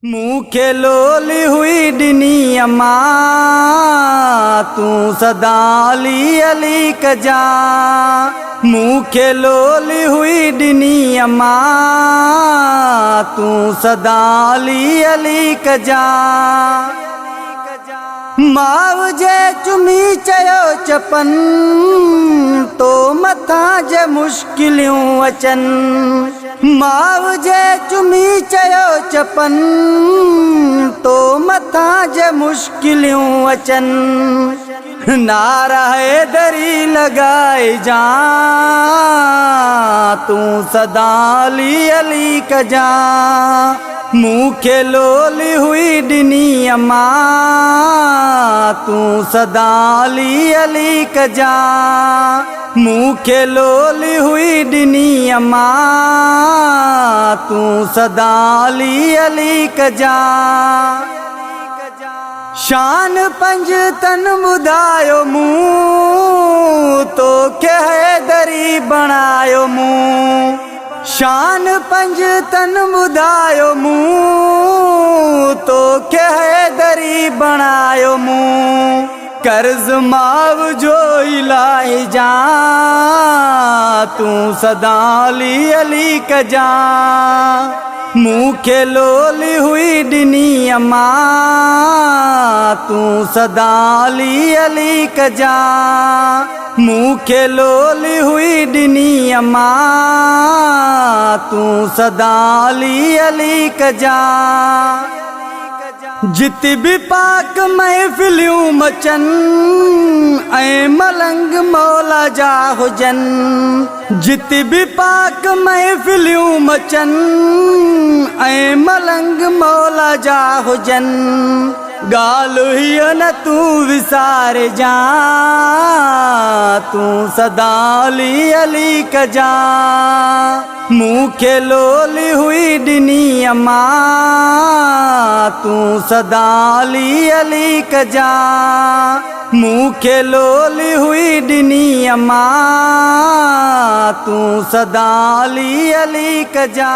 मुँह के लोली हुई डिनी अम्मा तू सदाली अली कजा। मुँह के लोली हुई डिनी अम्मा तू सदाली अली कजा। माव जे चुमी चयो चपन तो मथा जे मुश्किलियों अचन। माव जे चुमी चयो चपन तो मथा जे मुश्किलियों अचन। नारा दरी लगाए जा तू सदाली अली कजा। मुँह के लोली हुई डिनी अम्मा तू सदाली अली कजा। मुँह के लोली हुई डिनी अम्मा तू सदाली अली कजा। शान पंज तन ॿुधायो मूं तो के हैदरी बणायो मूं। शान पंज तन ॿुधायो मूं तो के हैदरी बणायो मूं। कर्ज माव जो इलाही जा तू सदाली अली कजा। मुँह के लोली हुई डिनी अम्मा तू सदाली अली कजा। मुँह के लोली हुई डिनी अम्मा तू सदाली अली कजा। जित भी पाक महफिलियूं मचन ऐं मलंग मौला जा हुजन। जित भी पाक महफिलियूं मचन ऐं मलंग मौला जा हुजन। गाल हीअ न तू विसारे जा तू सदाली अली कजा। मुँह के लोली हुई डिनी अम्मा तू सदाली अली कजा। मुँह के लोली हुई डिनी अम्मा तू सदाली अली कजा।